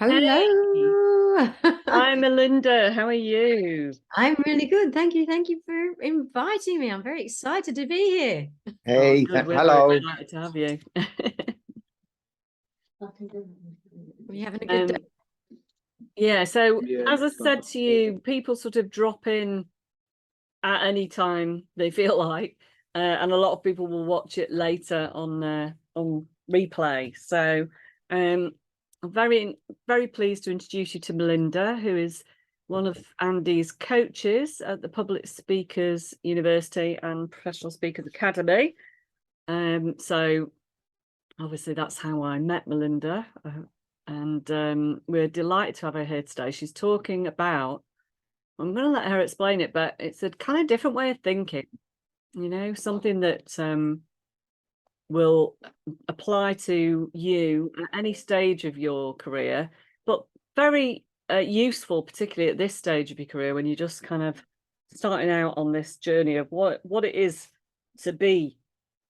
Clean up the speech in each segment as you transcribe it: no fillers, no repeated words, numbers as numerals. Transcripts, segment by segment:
Hey, Hello. hi Melinda. How are you? I'm really good. Thank you. Thank you for inviting me. I'm very excited to be here. Oh, Hey, good. We're very hello. excited to have you. Are you having a good day? Um, yeah, so as I said to you, people sort of drop in at any time they feel like, and a lot of people will watch it later on replay. So, I'm very pleased to introduce you to Melinda, who is one of Andy's coaches at the Public Speakers University and Professional Speakers Academy. So obviously that's how I met Melinda, and we're delighted to have her here today. She's talking about, I'm going to let her explain it, but it's a kind of different way of thinking, something that will apply to you at any stage of your career, but very useful, particularly at this stage of your career when you're just kind of starting out on this journey of what it is to be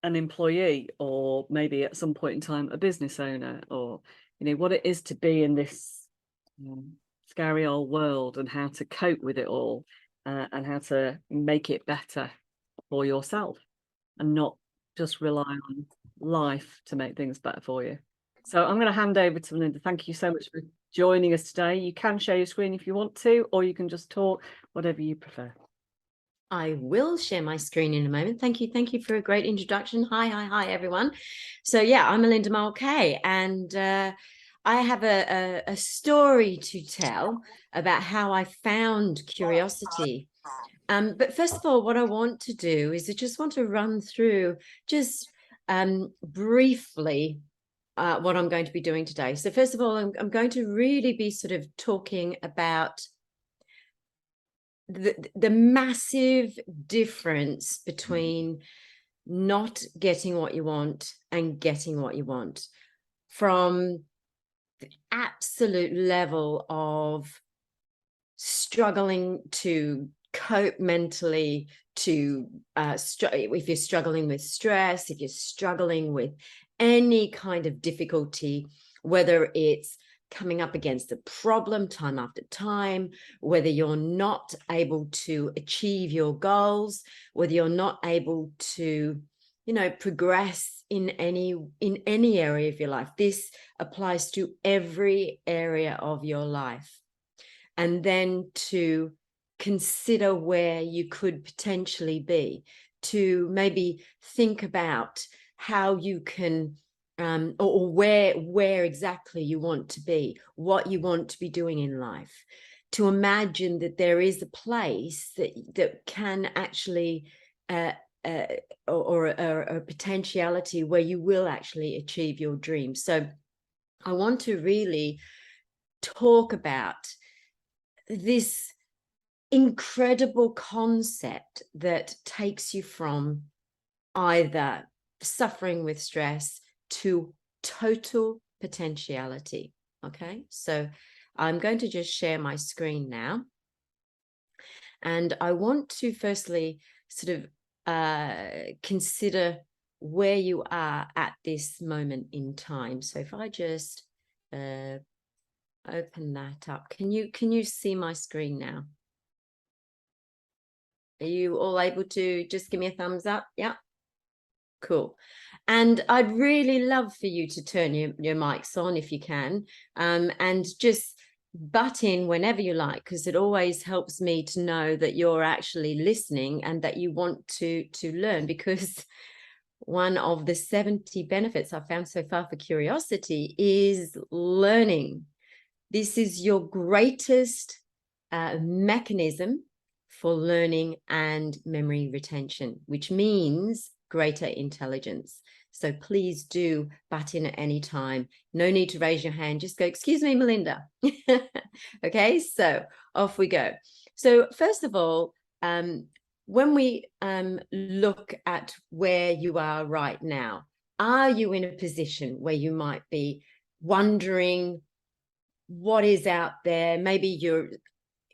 an employee, or maybe at some point in time a business owner, or what it is to be in this scary old world, and how to cope with it all, and how to make it better for yourself and not just rely on life to make things better for you. So I'm going to hand over to Melinda. Thank you so much for joining us today. You can share your screen if you want to, or you can just talk, whatever you prefer. I will share my screen in a moment. Thank you. Thank you for a great introduction. Hi, everyone. So yeah, I'm Melinda Mulcahy, and I have a story to tell about how I found curiosity. But first of all, what I want to do is I just want to run through just briefly what I'm going to be doing today. So first of all, I'm going to really be sort of talking about the massive difference between not getting what you want and getting what you want, from the absolute level of struggling to cope mentally, to if you're struggling with stress, if you're struggling with any kind of difficulty, whether it's coming up against a problem time after time, whether you're not able to achieve your goals, whether you're not able to progress in any area of your life. This applies to every area of your life. And then to consider where you could potentially be, to maybe think about how you can or where exactly you want to be, what you want to be doing in life, to imagine that there is a place that can actually or a potentiality where you will actually achieve your dreams. So I want to really talk about this incredible concept that takes you from either suffering with stress to total potentiality. Okay, so I'm going to just share my screen now. And I want to firstly sort of consider where you are at this moment in time. So if I just open that up, can you see my screen now? Are you all able to just give me a thumbs up? Yeah. Cool. And I'd really love for you to turn your mics on if you can, and just butt in whenever you like, because it always helps me to know that you're actually listening and that you want to learn, because one of the 70 benefits I've found so far for curiosity is learning. This is your greatest mechanism for learning and memory retention, which means greater intelligence. So please do butt in at any time. No need to raise your hand. Just go, excuse me, Melinda. Okay, so off we go. So first of all, when we look at where you are right now, are you in a position where you might be wondering what is out there? Maybe you're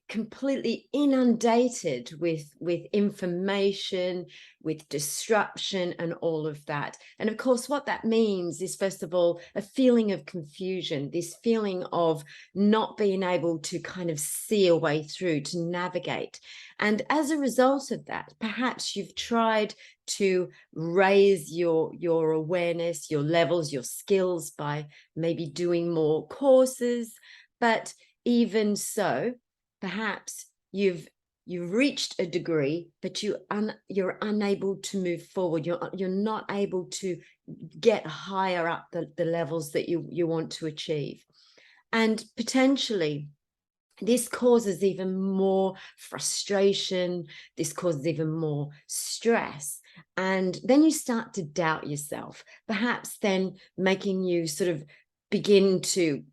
completely inundated with information, with disruption and all of that. And of course, what that means is, first of all, a feeling of confusion, this feeling of not being able to kind of see a way through, to navigate. And as a result of that, perhaps you've tried to raise your awareness, your levels, your skills by maybe doing more courses. But even so, perhaps you've reached a degree, but you're unable to move forward. You're not able to get higher up the levels that you want to achieve. And potentially this causes even more frustration. This causes even more stress. And then you start to doubt yourself, perhaps then making you sort of begin to,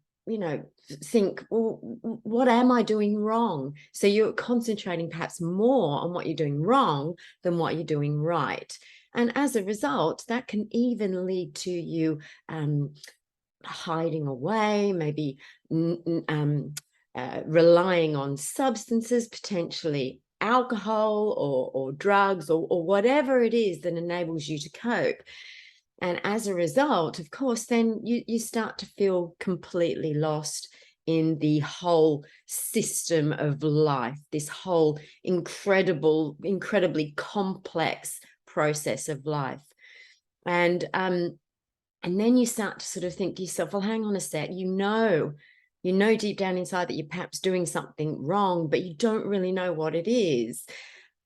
think, well, what am I doing wrong? So you're concentrating perhaps more on what you're doing wrong than what you're doing right. And as a result, that can even lead to you hiding away, maybe relying on substances, potentially alcohol or drugs or whatever it is that enables you to cope. And as a result, of course, then you start to feel completely lost in the whole system of life, this whole incredibly complex process of life. And then you start to sort of think to yourself, well, hang on a sec, you know deep down inside that you're perhaps doing something wrong, but you don't really know what it is.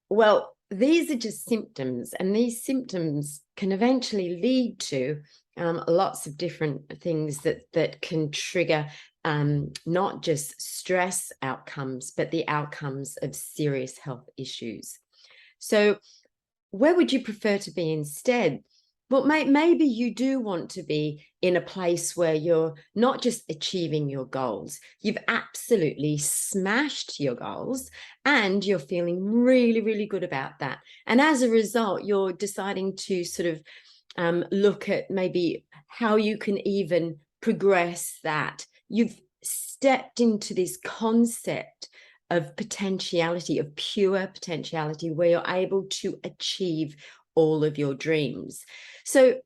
Well, these are just symptoms, and these symptoms can eventually lead to lots of different things that can trigger not just stress outcomes, but the outcomes of serious health issues. So where would you prefer to be instead? Well, maybe you do want to be in a place where you're not just achieving your goals, you've absolutely smashed your goals and you're feeling really, really good about that. And as a result, you're deciding to sort of look at maybe how you can even progress that. You've stepped into this concept of potentiality, of pure potentiality, where you're able to achieve all of your dreams. So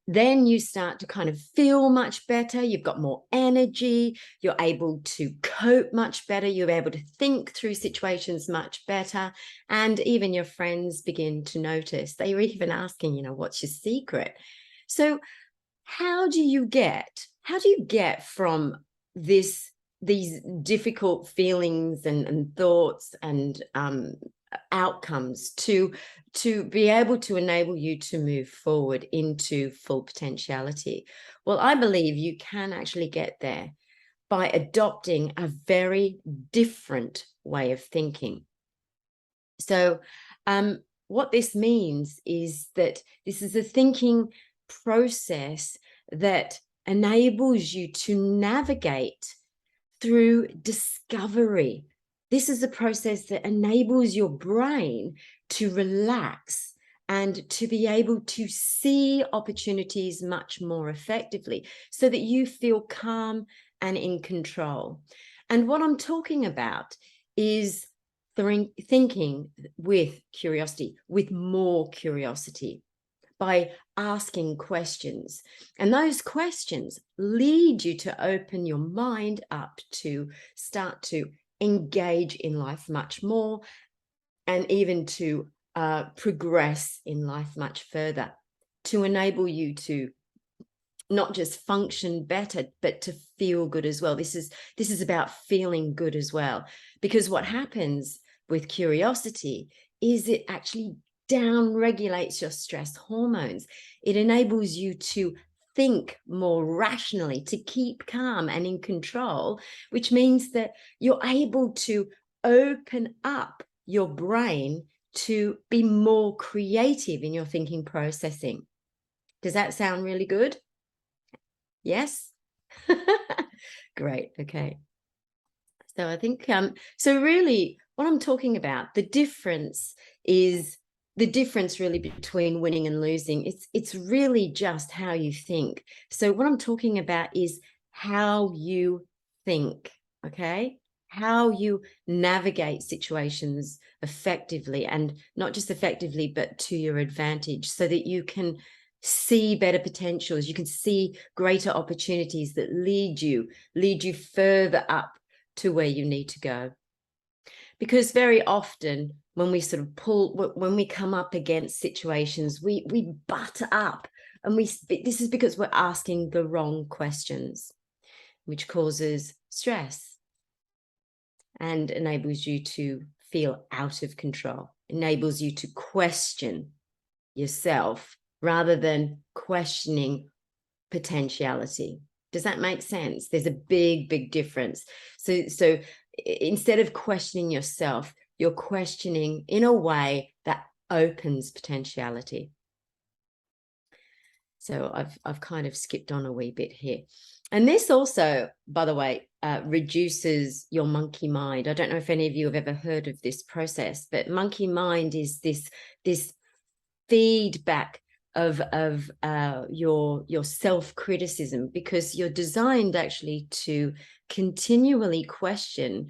then you start to kind of feel much better. You've got more energy. You're able to cope much better. You're able to think through situations much better. And even your friends begin to notice. They were even asking, what's your secret? So how do you get from these difficult feelings and thoughts and outcomes to be able to enable you to move forward into full potentiality? Well, I believe you can actually get there by adopting a very different way of thinking. So what this means is that this is a thinking process that enables you to navigate through discovery. This is a process that enables your brain to relax and to be able to see opportunities much more effectively so that you feel calm and in control. And what I'm talking about is thinking with curiosity, with more curiosity, by asking questions. And those questions lead you to open your mind up to start to engage in life much more, and even to progress in life much further, to enable you to not just function better, but to feel good as well. This is about feeling good as well, because what happens with curiosity is it actually down regulates your stress hormones. It enables you to think more rationally, to keep calm and in control, which means that you're able to open up your brain to be more creative in your thinking processing. Does that sound really good? Yes? Great. Okay. So I think, so really what I'm talking about, the difference really between winning and losing. It's really just how you think. So what I'm talking about is how you think, okay? how you navigate situations effectively, and not just effectively, but to your advantage, so that you can see better potentials, you can see greater opportunities that lead you further up to where you need to go. Because very often when we sort of when we come up against situations, we butt up, and this is because we're asking the wrong questions, which causes stress and enables you to feel out of control, enables you to question yourself rather than questioning potentiality. Does that make sense? There's a big difference. So instead of questioning yourself, you're questioning in a way that opens potentiality. So I've kind of skipped on a wee bit here. And this also, by the way, reduces your monkey mind. I don't know if any of you have ever heard of this process, but monkey mind is this feedback of your self-criticism, because you're designed actually to continually question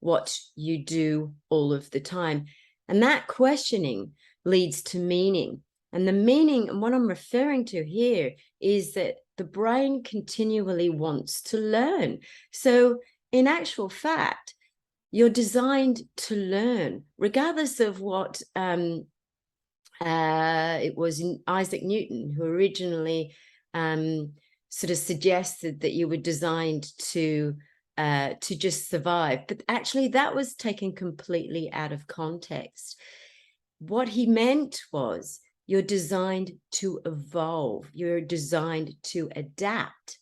what you do all of the time. And that questioning leads to meaning. And the meaning, and what I'm referring to here, is that the brain continually wants to learn. So in actual fact, you're designed to learn, regardless of what it was Isaac Newton who originally sort of suggested that you were designed to just survive. But actually that was taken completely out of context. What he meant was, you're designed to evolve. You're designed to adapt.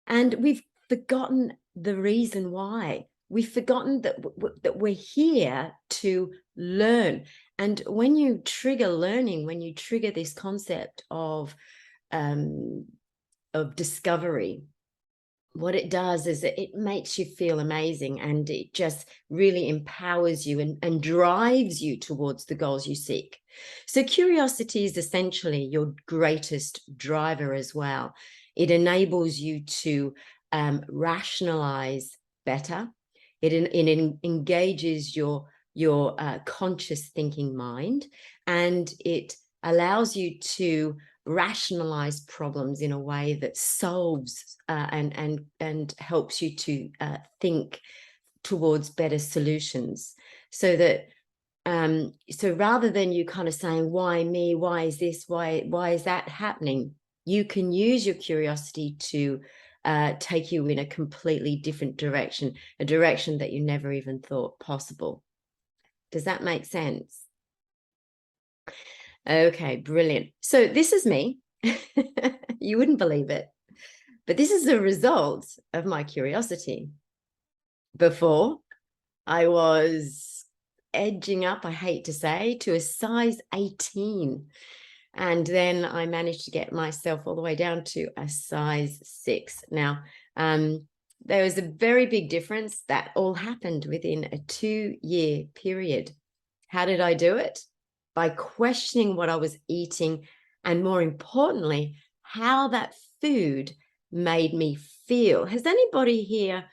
And we've forgotten the reason why. We've forgotten that we're here to learn. And when you trigger learning, when you trigger this concept of discovery, what it does is that it makes you feel amazing, and it just really empowers you and drives you towards the goals you seek. So curiosity is essentially your greatest driver as well. It enables you to rationalize better. It engages your conscious thinking mind, and it allows you to rationalize problems in a way that solves and helps you to think towards better solutions. So that so rather than you kind of saying, why me, why is this, why is that happening, you can use your curiosity to take you in a completely different direction, a direction that you never even thought possible. Does that make sense? Okay, brilliant. So this is me. You wouldn't believe it, but this is a result of my curiosity. Before, I was edging up, I hate to say, to a size 18. And then I managed to get myself all the way down to a size 6. Now, there was a very big difference. That all happened within a 2-year period. How did I do it? By questioning what I was eating, and more importantly, how that food made me feel. Has anybody here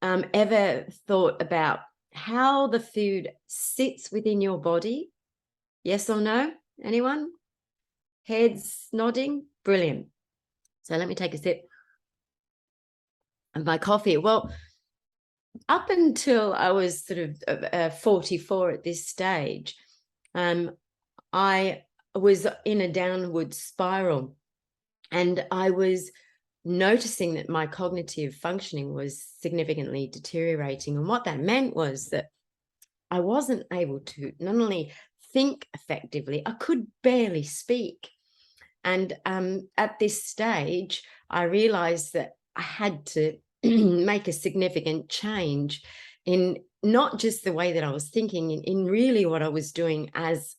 ever thought about how the food sits within your body? Yes or no? Anyone? Heads nodding? Brilliant. So let me take a sip of my coffee. Well, up until I was sort of 44 at this stage, I was in a downward spiral, and I was noticing that my cognitive functioning was significantly deteriorating. And what that meant was that I wasn't able to not only think effectively, I could barely speak. And at this stage, I realized that I had to make a significant change in not just the way that I was thinking, in really what I was doing as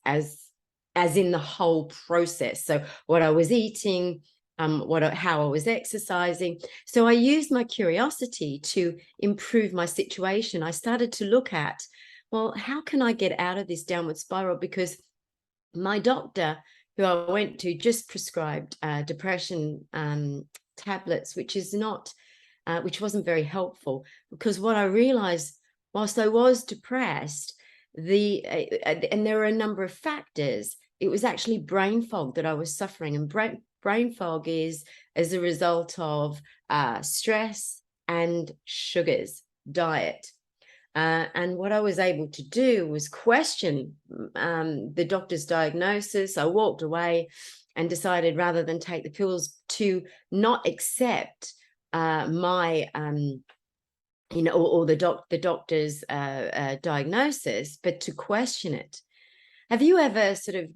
in the whole process. So what I was eating, how I was exercising. So I used my curiosity to improve my situation. I started to look at, well, how can I get out of this downward spiral? Because my doctor, who I went to, just prescribed depression tablets, which wasn't very helpful. Because what I realized whilst I was depressed, and there were a number of factors. It was actually brain fog that I was suffering, and brain fog is as a result of stress and sugars, diet. And what I was able to do was question the doctor's diagnosis. I walked away and decided, rather than take the pills, to not accept my or the doctor's diagnosis, but to question it. Have you ever sort of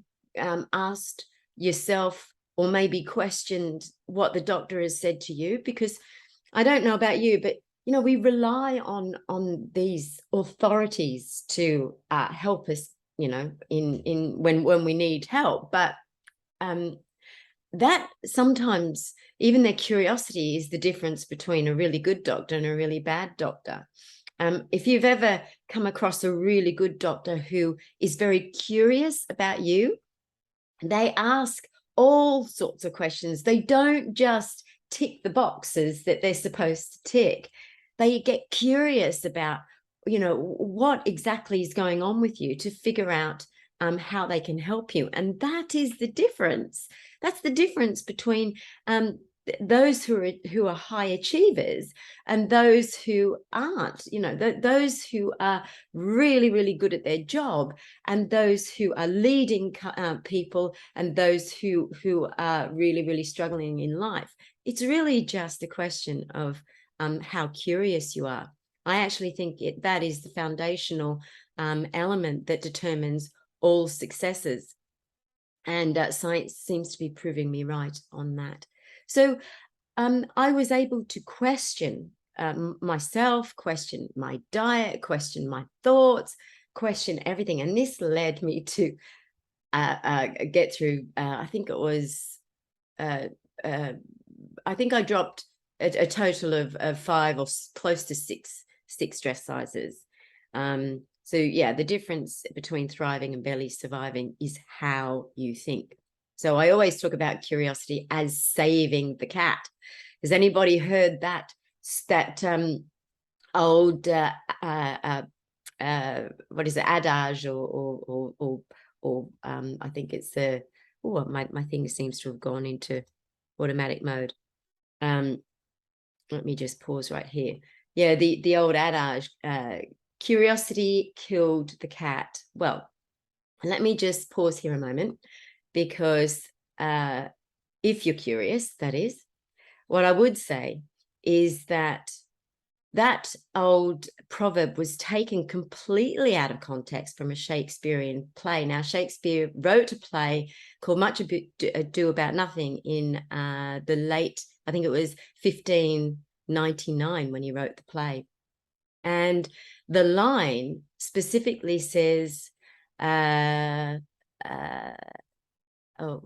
asked yourself, or maybe questioned, what the doctor has said to you? Because I don't know about you, but we rely on these authorities to help us, in when we need help. But that sometimes even their curiosity is the difference between a really good doctor and a really bad doctor. If you've ever come across a really good doctor who is very curious about you, they ask all sorts of questions. They don't just tick the boxes that they're supposed to tick. They get curious about, what exactly is going on with you, to figure out how they can help you. And that is the difference. That's the difference between those who are high achievers and those who aren't. Those who are really, really good at their job, and those who are leading people, and those who are really, really struggling in life. It's really just a question of how curious you are. I actually think that is the foundational element that determines all successes. And science seems to be proving me right on that. So I was able to question myself, question my diet, question my thoughts, question everything. And this led me to get through, I think it was, I think I dropped a total of 5 or close to six stress sizes. So yeah, the difference between thriving and barely surviving is how you think. So I always talk about curiosity as saving the cat. Has anybody heard that old what is it, adage, or I think it's my thing seems to have gone into automatic mode. Let me just pause right here. Yeah, the old adage, curiosity killed the cat. Well, let me just pause here a moment, because if you're curious, that is, what I would say is that old proverb was taken completely out of context from a Shakespearean play. Now, Shakespeare wrote a play called Much Ado About Nothing in the late, I think it was 1599 when he wrote the play. And the line specifically says, what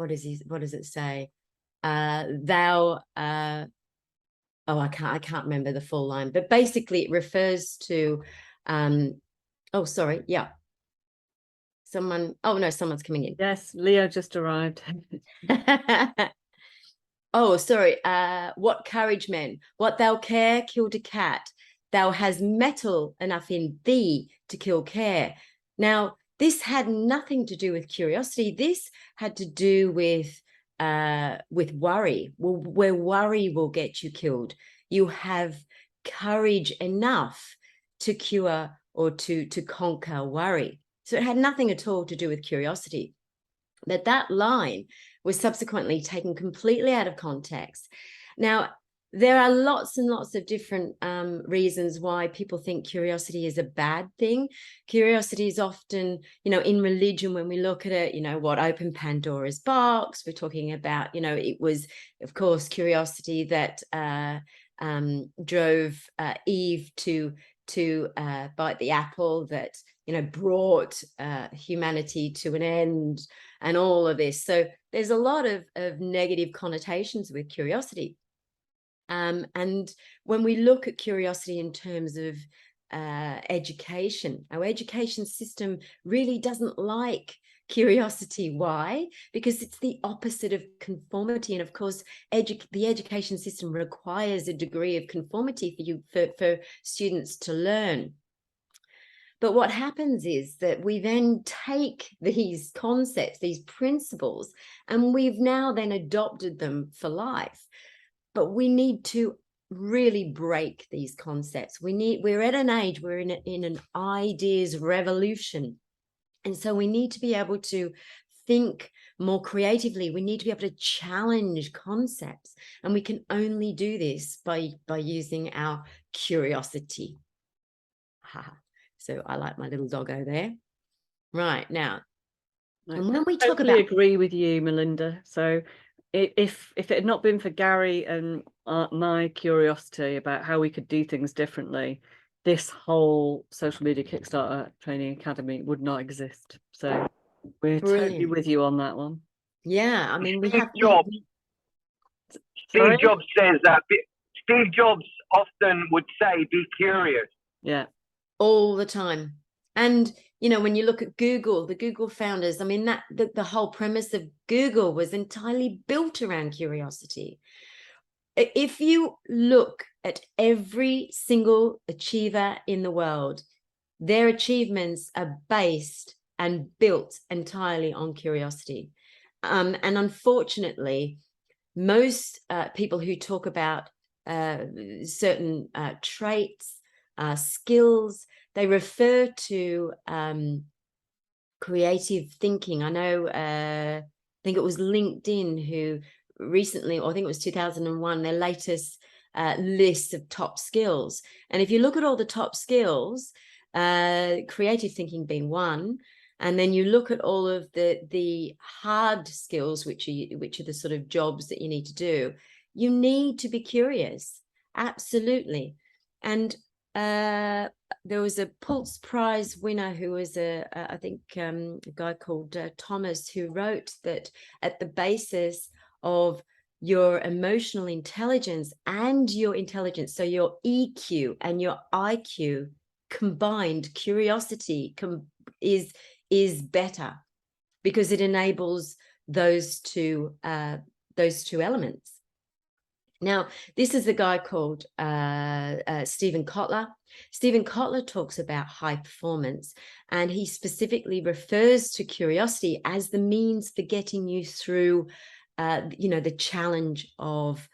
does it say? I can't remember the full line, but basically it refers to, someone's coming in. Yes, Leo just arrived. Oh, sorry. What courage, men! What thou care killed a cat. Thou has metal enough in thee to kill care. Now, this had nothing to do with curiosity. This had to do with worry. Where worry will get you killed. You have courage enough to cure or to conquer worry. So it had nothing at all to do with curiosity. But that line was subsequently taken completely out of context. Now, there are lots and lots of different reasons why people think curiosity is a bad thing. Curiosity is often, in religion, when we look at it, what opened Pandora's box. We're talking about, it was, of course, curiosity that drove Eve to bite the apple, that brought humanity to an end, and all of this. So there's a lot of negative connotations with curiosity. And when we look at curiosity in terms of education, our education system really doesn't like curiosity. Why? Because it's the opposite of conformity. And of course, the education system requires a degree of conformity for students to learn. But what happens is that we then take these concepts, these principles, and we've now then adopted them for life. But we need to really break these concepts. We're at an age, we're in an ideas revolution. And so we need to be able to think more creatively. We need to be able to challenge concepts. And we can only do this by using our curiosity. So I like my little doggo there. Right now, and when we talk about, agree with you, Melinda. So if it had not been for Gary and my curiosity about how we could do things differently, this whole social media Kickstarter training academy would not exist. So we're totally with you on that one. Yeah, I mean, Steve Jobs says that. Steve Jobs often would say, "Be curious." Yeah, all the time. And you know, when you look at Google, the Google founders, I mean, the whole premise of Google was entirely built around curiosity. If you look at every single achiever in the world, their achievements are based and built entirely on curiosity. And unfortunately, most people who talk about certain traits, skills, they refer to creative thinking. I know, I think it was LinkedIn who recently, or I think it was 2001, their latest list of top skills. And if you look at all the top skills, creative thinking being one, and then you look at all of the hard skills, which are the sort of jobs that you need to do, you need to be curious. Absolutely. And there was a Pulitzer Prize winner who was I think a guy called Thomas, who wrote that at the basis of your emotional intelligence and your intelligence, so your EQ and your IQ combined, curiosity is better, because it enables those two elements. Now, this is a guy called Stephen Kotler. Stephen Kotler talks about high performance, and he specifically refers to curiosity as the means for getting you through, the challenge of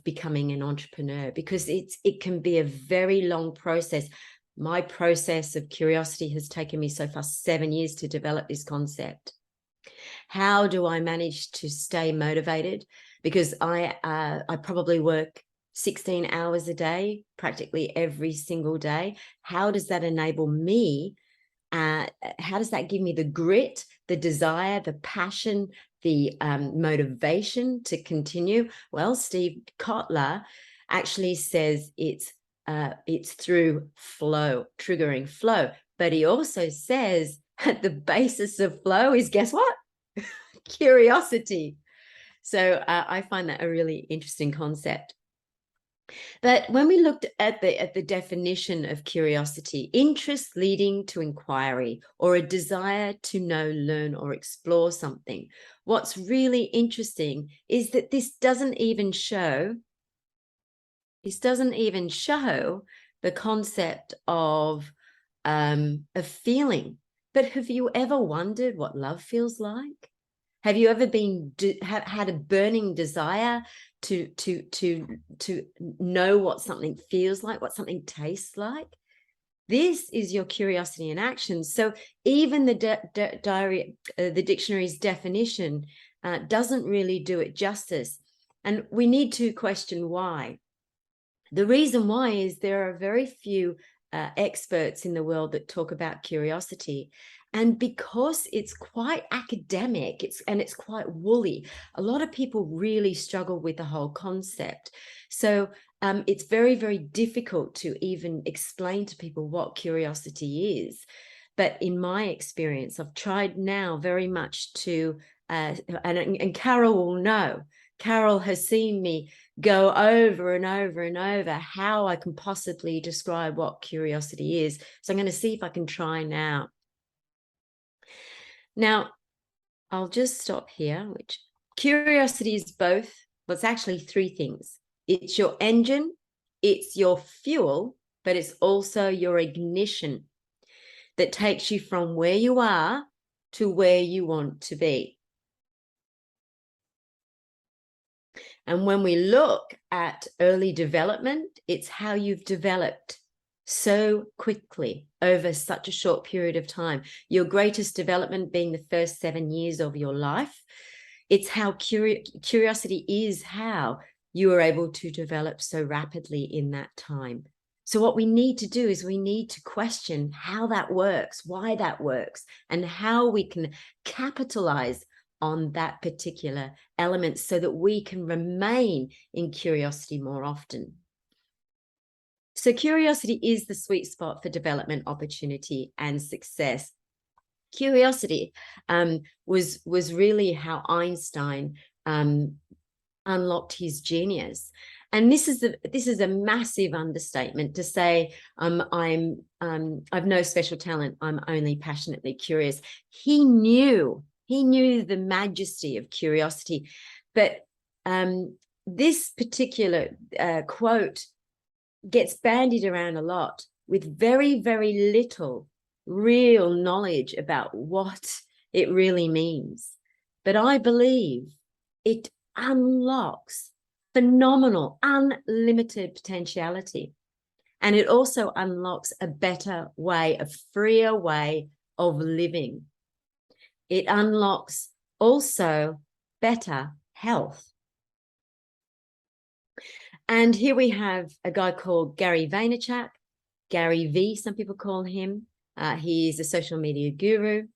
becoming an entrepreneur, because it can be a very long process. My process of curiosity has taken me so far 7 years to develop this concept. How do I manage to stay motivated? Because I probably work 16 hours a day, practically every single day. How does that enable me? How does that give me the grit, the desire, the passion, the motivation to continue? Well, Steve Kotler actually says it's through flow, triggering flow. But he also says at the basis of flow is, guess what? Curiosity. So I find that a really interesting concept. But when we looked at the definition of curiosity, interest leading to inquiry, or a desire to know, learn, or explore something. What's really interesting is that this doesn't even show the concept of feeling. But have you ever wondered what love feels like? Have you ever had a burning desire to know what something feels like, what something tastes like? This is your curiosity in action. So even the dictionary's definition doesn't really do it justice. And we need to question why. The reason why is there are very few experts in the world that talk about curiosity. And because it's quite academic, it's quite woolly, a lot of people really struggle with the whole concept. So it's very, very difficult to even explain to people what curiosity is. But in my experience, I've tried now very much to, and Carol will know, Carol has seen me go over and over and over how I can possibly describe what curiosity is. So I'm going to see if I can try now. Now, I'll just stop here, which curiosity is both, well, it's actually three things. It's your engine, it's your fuel, but it's also your ignition that takes you from where you are to where you want to be. And when we look at early development, it's how you've developed so quickly over such a short period of time. Your greatest development being the first 7 years of your life. It's how curiosity is how you are able to develop so rapidly in that time. So what we need to do is we need to question how that works, why that works, and how we can capitalize on that particular element so that we can remain in curiosity more often. So curiosity is the sweet spot for development, opportunity, and success. Curiosity was really how Einstein unlocked his genius. And this is a massive understatement to say I've no special talent, I'm only passionately curious. He knew the majesty of curiosity, but this particular quote gets bandied around a lot with very, very little real knowledge about what it really means. But I believe it unlocks phenomenal, unlimited potentiality. And it also unlocks a better way, a freer way of living. It unlocks also better health. And here we have a guy called Gary Vaynerchuk, Gary V, some people call him. He is a social media guru.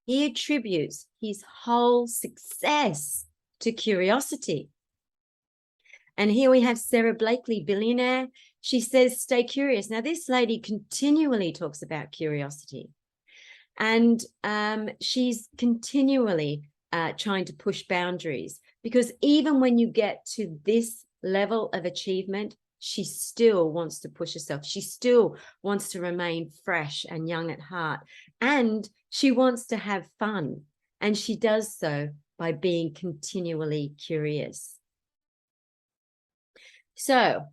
He attributes his whole success to curiosity. And here we have Sarah Blakely, billionaire. She says, stay curious. Now, this lady continually talks about curiosity. And she's continually trying to push boundaries, because even when you get to this level of achievement, she still wants to push herself. She still wants to remain fresh and young at heart. And she wants to have fun. And she does so by being continually curious. So,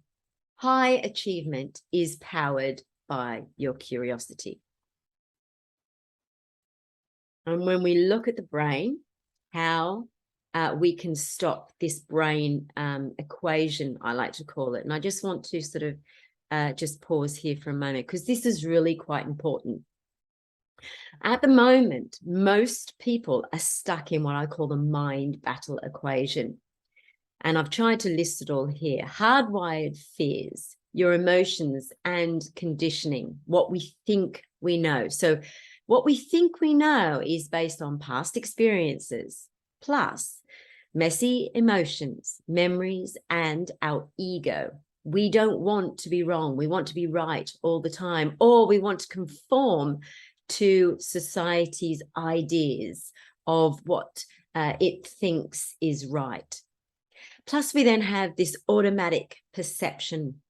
high achievement is powered by your curiosity. And when we look at the brain, how we can stop this brain equation, I like to call it. And I just want to sort of just pause here for a moment, because this is really quite important. At the moment, most people are stuck in what I call the mind battle equation. And I've tried to list it all here. Hardwired fears, your emotions and conditioning, what we think we know. So what we think we know is based on past experiences, plus messy emotions, memories, and our ego. We don't want to be wrong. We want to be right all the time, or we want to conform to society's ideas of what it thinks is right. Plus, we then have this automatic perception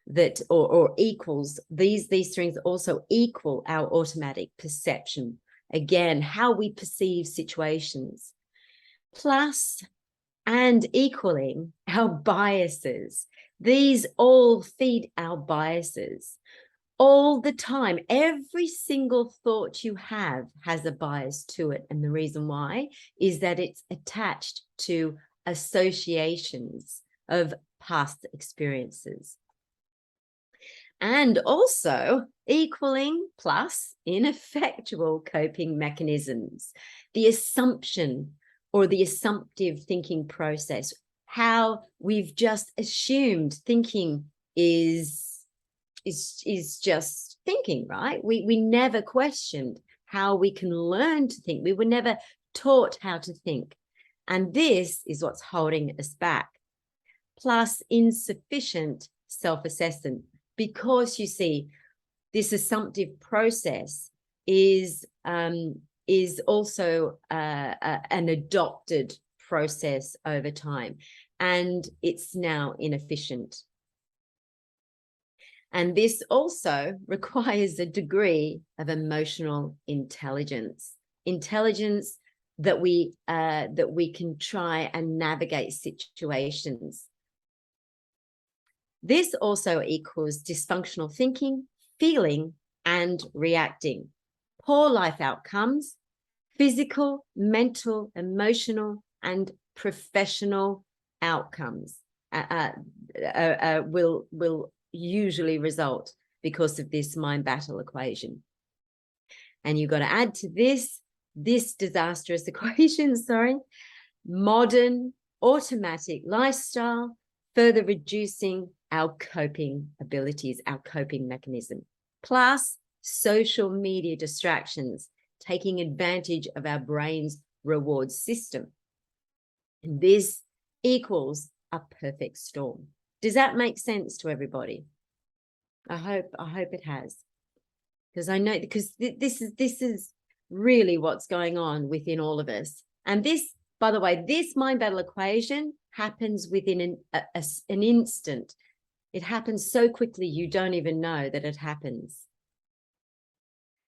that, or equals, these things also equal our automatic perception. Again, how we perceive situations. Plus, and equaling our biases. These all feed our biases all the time. Every single thought you have has a bias to it. And the reason why is that it's attached to associations of past experiences. And also equaling plus ineffectual coping mechanisms, the assumption or the assumptive thinking process, how we've just assumed thinking is just thinking, right? We never questioned how we can learn to think. We were never taught how to think. And this is what's holding us back. Plus insufficient self-assessment, because you see, this assumptive process is also an adopted process over time, and it's now inefficient. And this also requires a degree of emotional intelligence that we can try and navigate situations. This also equals dysfunctional thinking, feeling, and reacting. Poor life outcomes, physical, mental, emotional, and professional outcomes will usually result because of this mind battle equation. And you've got to add to this disastrous equation, modern automatic lifestyle, further reducing our coping abilities, our coping mechanism, plus social media distractions, taking advantage of our brain's reward system. And this equals a perfect storm. Does that make sense to everybody? I hope it has. Because I know, because this is really what's going on within all of us. And this, by the way, this mind battle equation happens within an instant. It happens so quickly you don't even know that it happens.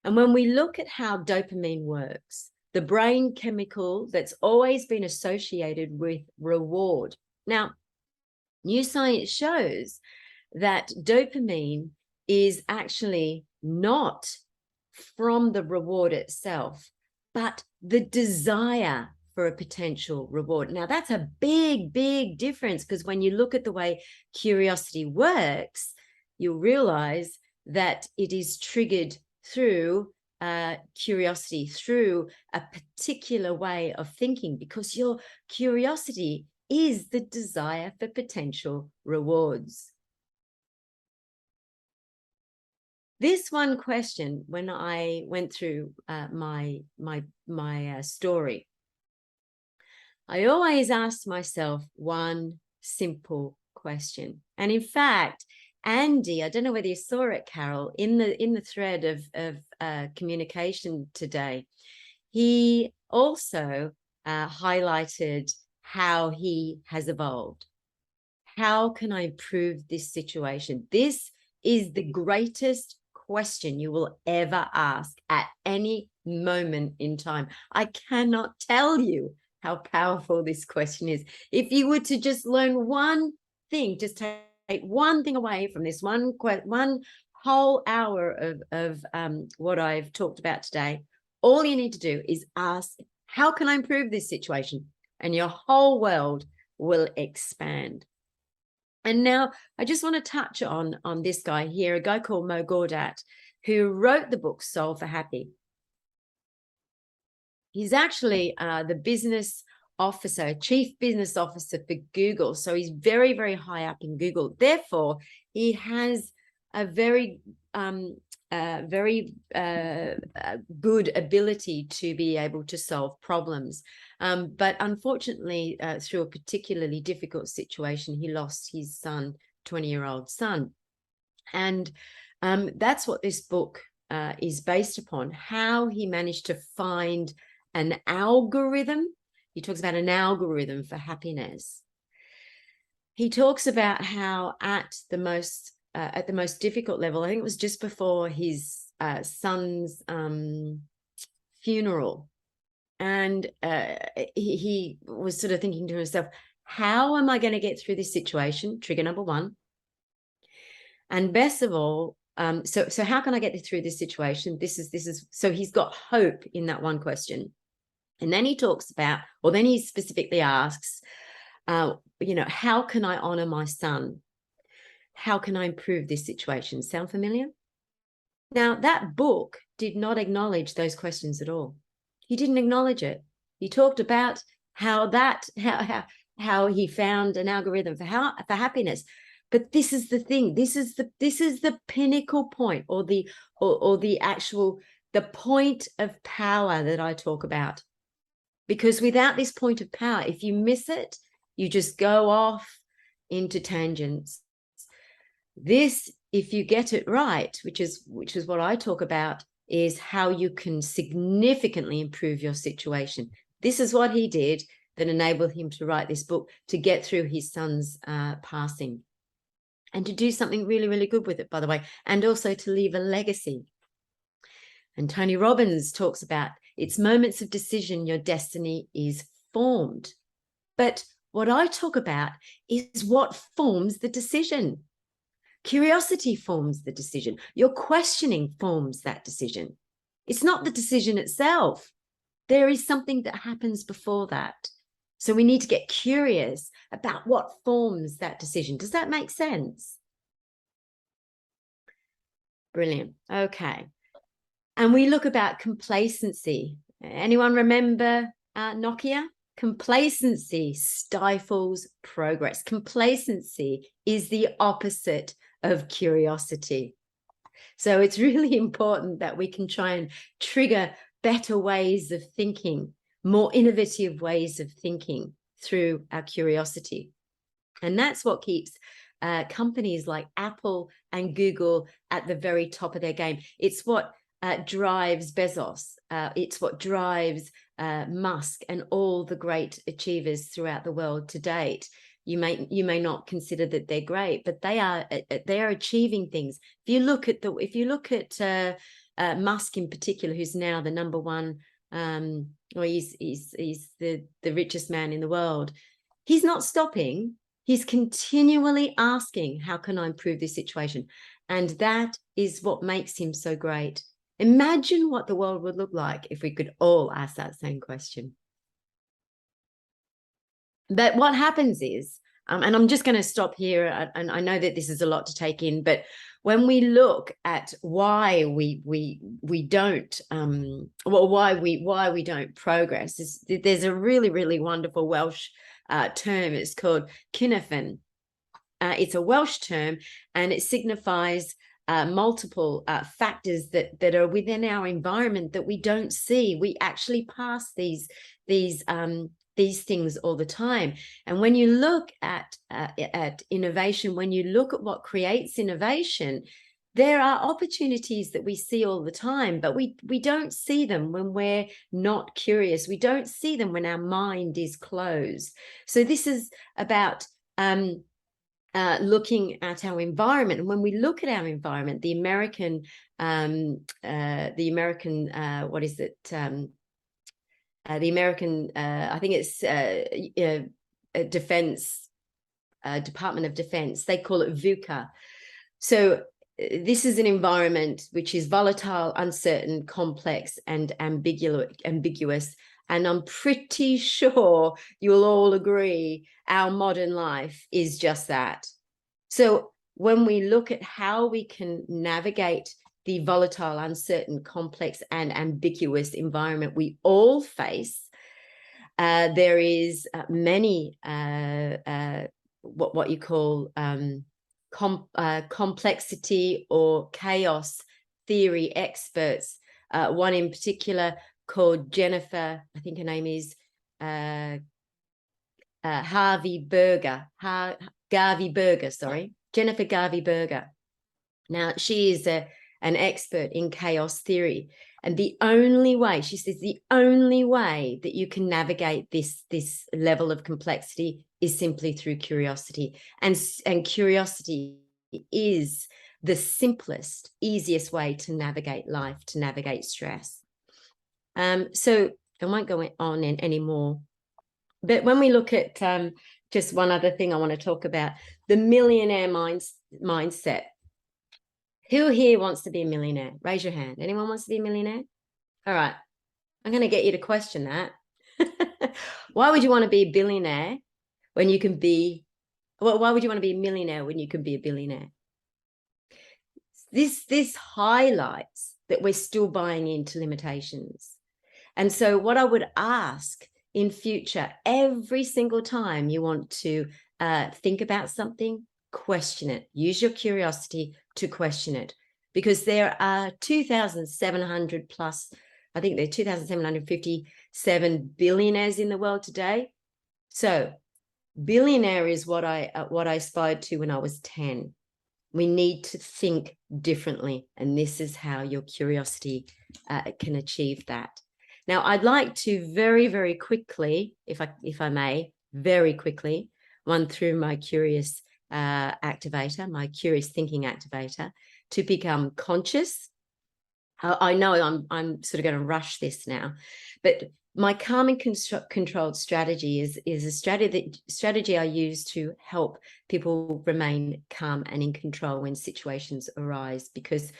And when we look at how dopamine works, the brain chemical that's always been associated with reward. Now, new science shows that dopamine is actually not from the reward itself, but the desire for a potential reward. Now, that's a big, big difference, because when you look at the way curiosity works, you'll realize that it is triggered through curiosity, through a particular way of thinking, because your curiosity is the desire for potential rewards. This one question, when I went through my story, I always asked myself one simple question. And in fact, Andy, I don't know whether you saw it, Carol, in the thread of communication today, he also highlighted how he has evolved. How can I improve this situation? This is the greatest question you will ever ask at any moment in time. I cannot tell you how powerful this question is. If you were to just learn one thing, just take one thing away from this one whole hour of what I've talked about today, all you need to do is ask, how can I improve this situation? And your whole world will expand. And now I just want to touch on this guy here, a guy called Mo Gawdat, who wrote the book Soul for Happy. He's actually the business officer, chief business officer for Google. So he's very, very high up in Google. Therefore, he has a very good ability to be able to solve problems. But unfortunately, through a particularly difficult situation, he lost his son, 20-year-old son. And that's what this book is based upon, how he managed to find an algorithm. He talks about an algorithm for happiness. He talks about how at the most difficult level, I think it was just before his son's funeral, and he was sort of thinking to himself, how am I going to get through this situation? Trigger number one. And best of all, so how can I get through this situation? This is so he's got hope in that one question. And then he talks about, or then he specifically asks, how can I honor my son? How can I improve this situation? Sound familiar? Now, that book did not acknowledge those questions at all. He didn't acknowledge it. He talked about how he found an algorithm for happiness. But this is the thing. This is the pinnacle point, or the point of power that I talk about. Because without this point of power, if you miss it, you just go off into tangents. This, if you get it right, which is what I talk about, is how you can significantly improve your situation. This is what he did that enabled him to write this book, to get through his son's passing, and to do something really, really good with it, by the way, and also to leave a legacy. And Tony Robbins talks about, it's moments of decision, your destiny is formed. But what I talk about is what forms the decision. Curiosity forms the decision. Your questioning forms that decision. It's not the decision itself. There is something that happens before that. So we need to get curious about what forms that decision. Does that make sense? Brilliant. Okay. And we look about complacency. Anyone remember Nokia? Complacency stifles progress. Complacency is the opposite of curiosity. So it's really important that we can try and trigger better ways of thinking, more innovative ways of thinking through our curiosity. And that's what keeps companies like Apple and Google at the very top of their game. It's what drives Bezos. It's what drives Musk and all the great achievers throughout the world to date. You may not consider that they're great, but they are achieving things. If you look at Musk in particular, who's now the number one, or he's the richest man in the world. He's not stopping. He's continually asking, how can I improve this situation? And that is what makes him so great. Imagine what the world would look like if we could all ask that same question. But what happens is, and I'm just going to stop here, and I know that this is a lot to take in, but when we look at why we don't, why we don't progress, there's a really wonderful Welsh term. It's called cynefin. It's a Welsh term, and it signifies multiple factors that are within our environment that we don't see. We actually pass these things all the time. And when you look at innovation, when you look at what creates innovation, there are opportunities that we see all the time, but we don't see them when we're not curious. We don't see them when our mind is closed. So this is about looking at our environment. And when we look at our environment, the American what is it? The American, I think it's Defense, Department of Defense, they call it VUCA. So this is an environment which is volatile, uncertain, complex, and ambiguous. And I'm pretty sure you'll all agree our modern life is just that. So when we look at how we can navigate the volatile, uncertain, complex, and ambiguous environment we all face, there is many what you call complexity or chaos theory experts. One in particular called Jennifer, I think her name is Garvey Berger, sorry, Jennifer Garvey Berger. Now, she is an expert in chaos theory. And the only way, she says, the only way that you can navigate this level of complexity is simply through curiosity. And curiosity is the simplest, easiest way to navigate life, to navigate stress. So I won't go on anymore. But when we look at just one other thing I want to talk about, the millionaire mindset. Who here wants to be a millionaire? Raise your hand. Anyone wants to be a millionaire? All right. I'm going to get you to question that. Why would you want to be a billionaire when you can be, well, why would you want to be a millionaire when you can be a billionaire? This highlights that we're still buying into limitations. And so what I would ask in future, every single time you want to think about something, question it. Use your curiosity to question it, because there are 2,700 plus, I think there are 2,757 billionaires in the world today. So billionaire is what I aspired to when I was 10. We need to think differently, and this is how your curiosity can achieve that. Now, I'd like to very quickly, if I may, very quickly run through my curious activator, my curious thinking activator, to become conscious. I know I'm sort of going to rush this now, but My calm and controlled strategy is a strategy I use to help people remain calm and in control when situations arise, because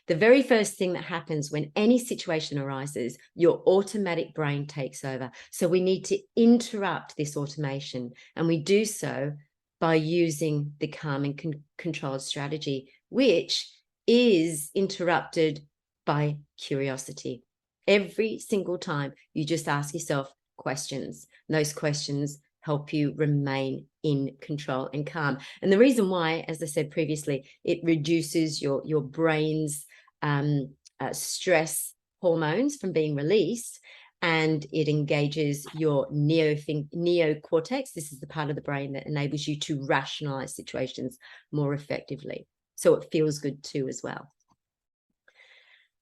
the very first thing that happens when any situation arises, your automatic brain takes over. So we need to interrupt this automation, and we do so by using the calm and controlled strategy, which is interrupted by curiosity. Every single time you just ask yourself questions, and those questions help you remain in control and calm. And the reason why, as I said previously, it reduces your brain's stress hormones from being released, and it engages your neocortex. This is the part of the brain that enables you to rationalize situations more effectively. So it feels good too as well.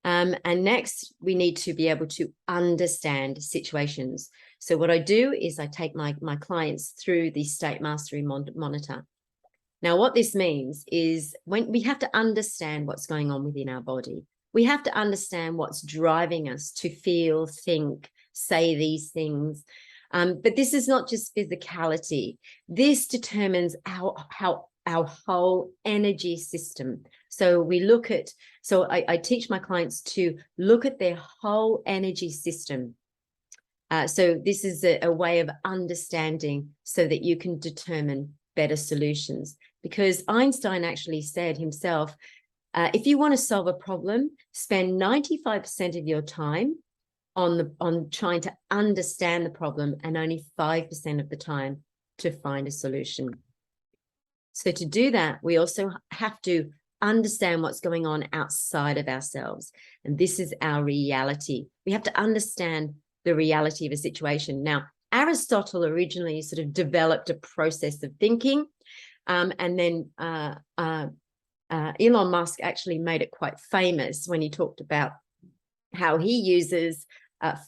And next, we need to be able to understand situations. So what I do is I take my clients through the state mastery monitor. Now, what this means is when we have to understand what's going on within our body, we have to understand what's driving us to feel, think, say these things. But this is not just physicality. This determines our whole energy system. So we look at, I teach my clients to look at their whole energy system. So this is a way of understanding so that you can determine better solutions. Because Einstein actually said himself, if you want to solve a problem, spend 95% of your time on trying to understand the problem, and only 5% of the time to find a solution. So to do that, we also have to understand what's going on outside of ourselves. And this is our reality. We have to understand the reality of a situation. Now, Aristotle originally sort of developed a process of thinking. And then Elon Musk actually made it quite famous when he talked about how he uses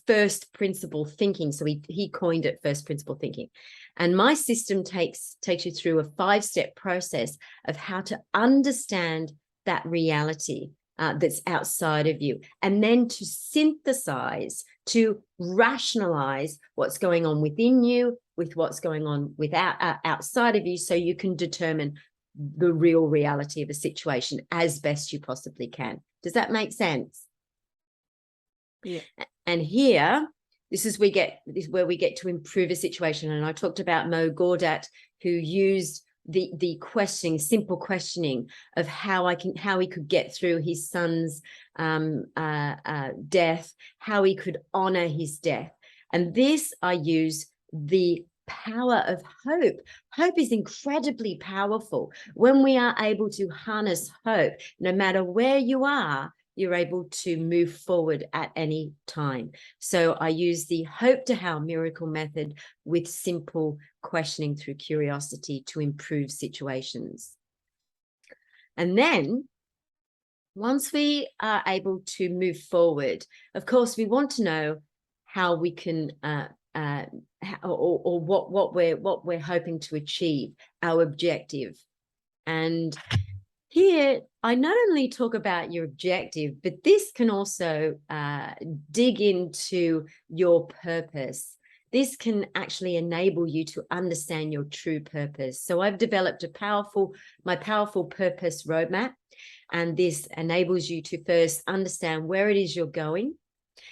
first principle thinking. So he coined it first principle thinking. And my system takes you through a 5-step process of how to understand that reality that's outside of you, and then to synthesize, to rationalize what's going on within you with what's going on outside of you, so you can determine the real reality of a situation as best you possibly can. Does that make sense? Yeah. And here, this is where we get to improve a situation. And I talked about Mo Gawdat, who used the questioning, simple questioning of how he could get through his son's death, how he could honor his death. And this, I use the power of hope. Hope is incredibly powerful. When we are able to harness hope, no matter where you are, you're able to move forward at any time. So I use the hope to how miracle method with simple questioning through curiosity to improve situations. And then once we are able to move forward, of course, we want to know how we can or what we're hoping to achieve, our objective. And here, I not only talk about your objective, but this can also dig into your purpose. This can actually enable you to understand your true purpose. So I've developed my powerful purpose roadmap, and this enables you to first understand where it is you're going,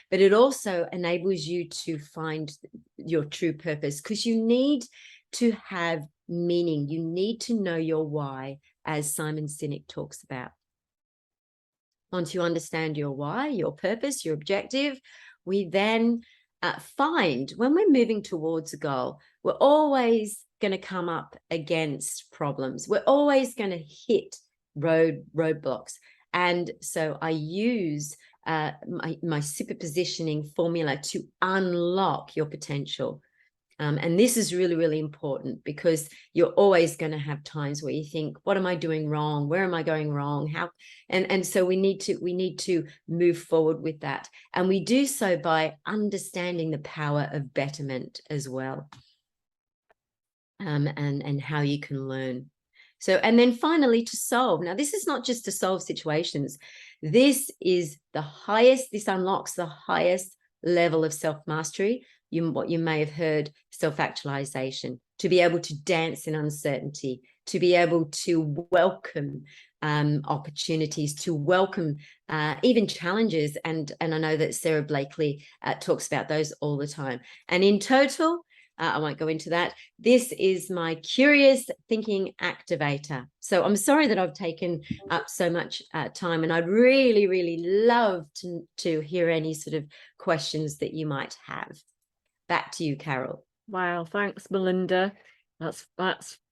but it also enables you to find your true purpose, because you need to have meaning. You need to know your why, as Simon Sinek talks about. Once you understand your why, your purpose, your objective, we then find when we're moving towards a goal, we're always going to come up against problems. We're always going to hit roadblocks. And so I use my super positioning formula to unlock your potential. And this is really, really important, because you're always going to have times where you think, what am I doing wrong? Where am I going wrong? How? And so we need to move forward with that. And we do so by understanding the power of betterment as well. And how you can learn. So, and then finally, to solve. Now, this is not just to solve situations. This unlocks the highest level of self-mastery, what you may have heard, self-actualization, to be able to dance in uncertainty, to be able to welcome opportunities, to welcome even challenges. And I know that Sarah Blakely talks about those all the time. And in total, I won't go into that. This is my curious thinking activator. So I'm sorry that I've taken up so much time, and I'd really, really love to hear any sort of questions that you might have. Back to you, Carol. Wow, thanks, Melinda. That's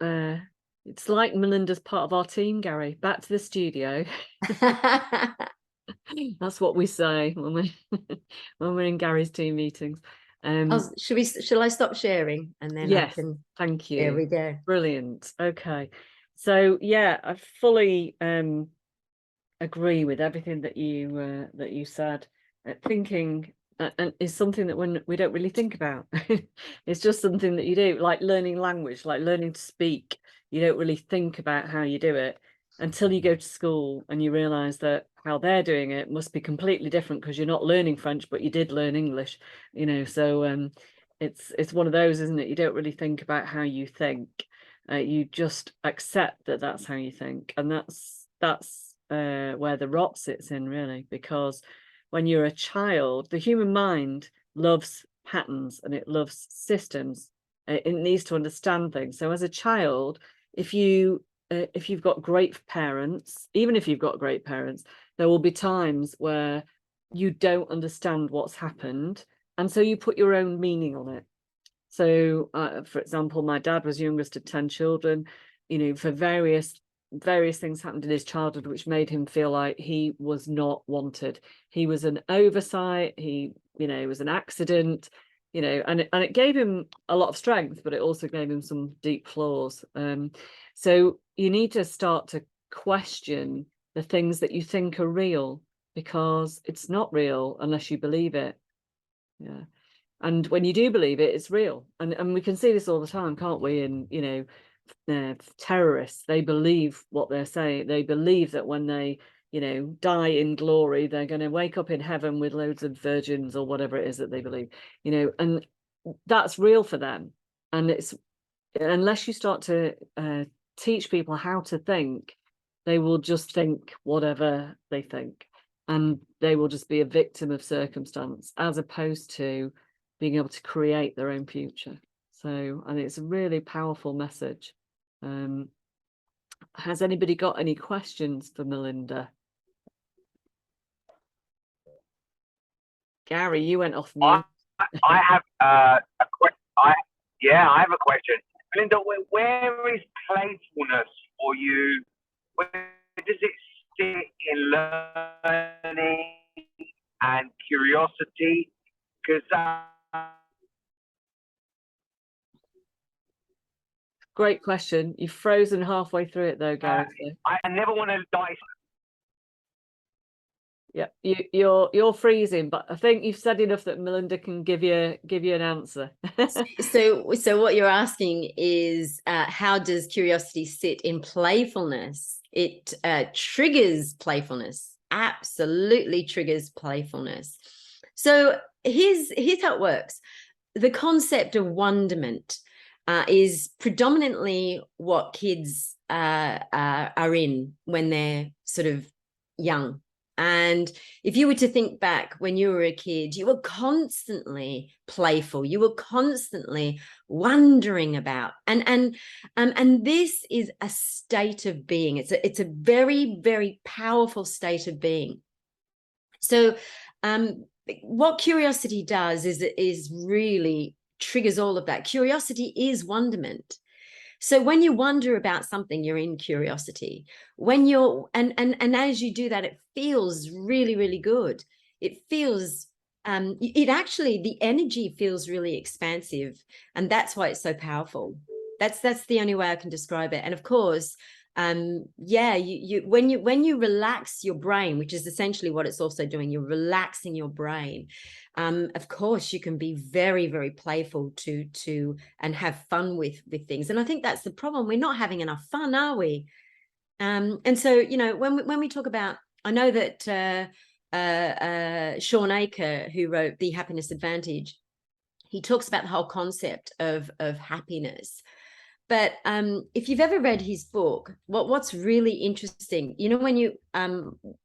it's like Melinda's part of our team, Gary. Back to the studio. That's what we say when we're in Gary's team meetings. Shall I stop sharing, and then yes, I can? Thank you. There we go. Brilliant. Okay, so yeah, I fully agree with everything that you said. Thinking and is something that when we don't really think about. It's just something that you do, like learning language, like learning to speak. You don't really think about how you do it until you go to school and you realize that how they're doing it must be completely different, because you're not learning French, but you did learn English, so it's one of those, isn't it? You don't really think about how you think. You just accept that that's how you think, and that's where the rot sits in, really, because when you're a child, the human mind loves patterns and it loves systems. It needs to understand things. So as a child, if you've got great parents, even if you've got great parents, there will be times where you don't understand what's happened, and so you put your own meaning on it. So for example, my dad was youngest of 10 children, for various things happened in his childhood which made him feel like he was not wanted. He was an oversight, he was an accident, and it gave him a lot of strength, but it also gave him some deep flaws. So you need to start to question the things that you think are real, because it's not real unless you believe it. Yeah. And when you do believe it, it's real. And we can see this all the time, can't we? And terrorists, they believe what they're saying. They believe that when they die in glory, they're going to wake up in heaven with loads of virgins or whatever it is that they believe, and that's real for them. And it's, unless you start to teach people how to think, they will just think whatever they think, and they will just be a victim of circumstance, as opposed to being able to create their own future. So I think it's a really powerful message. Has anybody got any questions for Melinda? Gary, you went off mute. I have a question. I have a question. Melinda, where is playfulness for you? Where does it sit in learning and curiosity? Because great question. You've frozen halfway through it though, Gary. I never want to die. Yeah, you're freezing, but I think you've said enough that Melinda can give you an answer. So what you're asking is, how does curiosity sit in playfulness? It triggers playfulness, absolutely triggers playfulness. So here's how it works. The concept of wonderment is predominantly what kids are in when they're sort of young. And if you were to think back when you were a kid, you were constantly playful. You were constantly wondering about, and this is a state of being. It's a very, very powerful state of being. So, what curiosity does is really triggers all of that. Curiosity is wonderment. So when you wonder about something, you're in curiosity. When you're and as you do that, it feels really, really good. It feels it actually, the energy feels really expansive, and that's why it's so powerful. That's the only way I can describe it. And of course, yeah, when you relax your brain, which is essentially what it's also doing, you're relaxing your brain. Of course, you can be very, very playful to and have fun with things. And I think that's the problem. We're not having enough fun, are we? And so, when we talk about, I know that Sean Aker, who wrote The Happiness Advantage, he talks about the whole concept of happiness. But if you've ever read his book, what's really interesting, you know, when you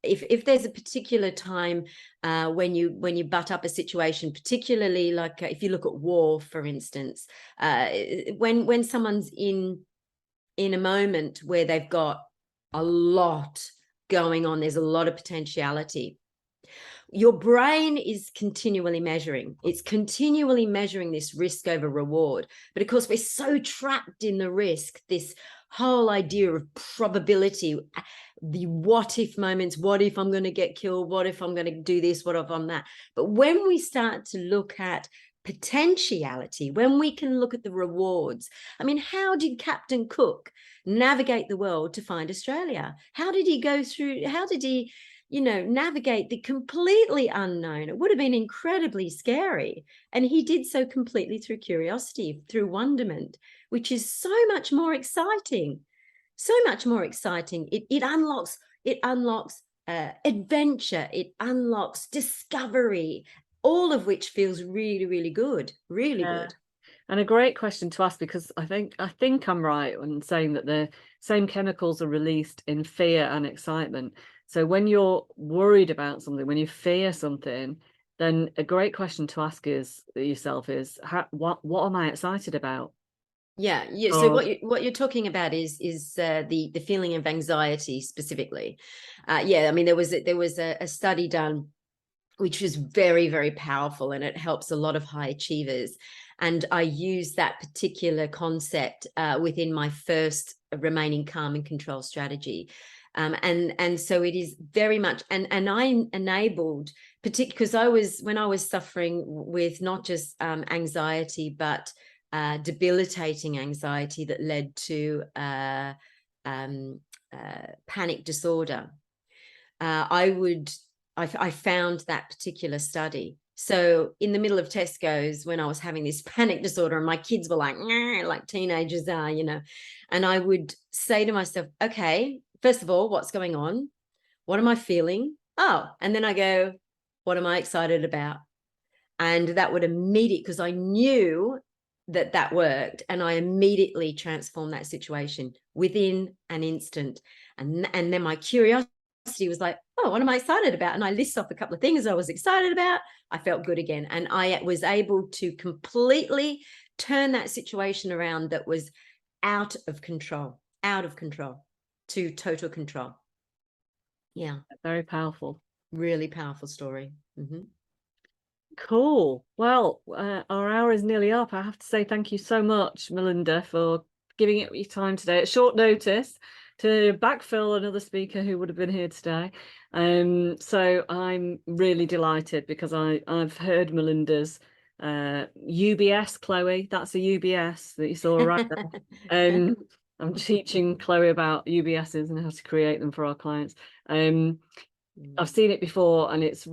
if there's a particular time when you butt up a situation, particularly like if you look at war, for instance, when someone's in a moment where they've got a lot going on, there's a lot of potentiality. Your brain is continually measuring. It's continually measuring this risk over reward. But of course, we're so trapped in the risk, this whole idea of probability, the what if moments, what if I'm going to get killed? What if I'm going to do this? What if I'm that? But when we start to look at potentiality, when we can look at the rewards, I mean, how did Captain Cook navigate the world to find Australia? How did he go through, how did he, you know, navigate the completely unknown? It would have been incredibly scary. And he did so completely through curiosity, through wonderment, which is so much more exciting, so much more exciting. It unlocks adventure, it unlocks discovery, all of which feels really, really good, really good. And a great question to ask, because I think I'm right when saying that the same chemicals are released in fear and excitement. So when you're worried about something, when you fear something, then a great question to ask yourself is, what am I excited about? Yeah. So what you're talking about is the feeling of anxiety specifically. Yeah, I mean, there was a study done which is very, very powerful, and it helps a lot of high achievers. And I use that particular concept within my first remaining calm and control strategy. And so it is very much, and I enabled, particularly because when I was suffering with not just anxiety, but debilitating anxiety that led to panic disorder, I found that particular study. So in the middle of Tesco's, when I was having this panic disorder and my kids were like teenagers are, you know, and I would say to myself, okay, first of all, what's going on? What am I feeling? Oh, and then I go, what am I excited about? And that would immediately, because I knew that worked, and I immediately transformed that situation within an instant. And then my curiosity was like, oh, what am I excited about? And I list off a couple of things I was excited about. I felt good again. And I was able to completely turn that situation around that was out of control to total control. Yeah. Very powerful. Really powerful story. Mm-hmm. Cool. Well, our hour is nearly up. I have to say thank you so much, Melinda, for giving it your time today at short notice to backfill another speaker who would have been here today. So I'm really delighted, because I've heard Melinda's UBS, Chloe. That's a UBS that you saw right there. I'm teaching Chloe about UBSs and how to create them for our clients. I've seen it before, and it's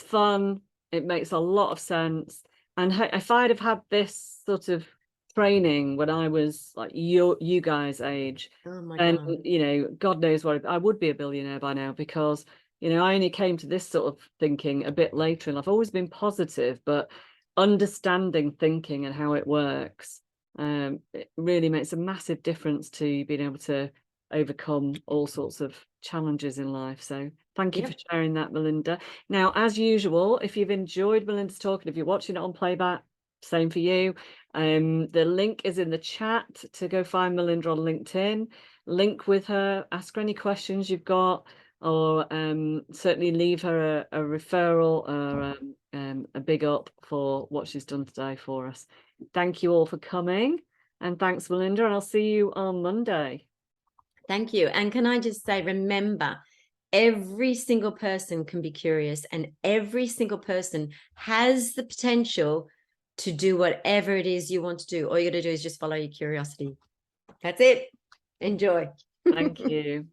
fun. It makes a lot of sense. And if I'd have had this sort of training when I was like you guys' age, and you know, God knows what, I would be a billionaire by now, because you know, I only came to this sort of thinking a bit later in life. I've always been positive, but understanding thinking and how it works, it really makes a massive difference to being able to overcome all sorts of challenges in life. So thank you for sharing that, Melinda. Now, as usual, if you've enjoyed Melinda's talk, and if you're watching it on playback, same for you. The link is in the chat to go find Melinda on LinkedIn, link with her, ask her any questions you've got, or certainly leave her a referral or a big up for what she's done today for us. Thank you all for coming, and thanks, Melinda, and I'll see you on Monday. Thank you. And can I just say, remember, every single person can be curious, and every single person has the potential to do whatever it is you want to do. All you got to do is just follow your curiosity. That's it. Enjoy. Thank you.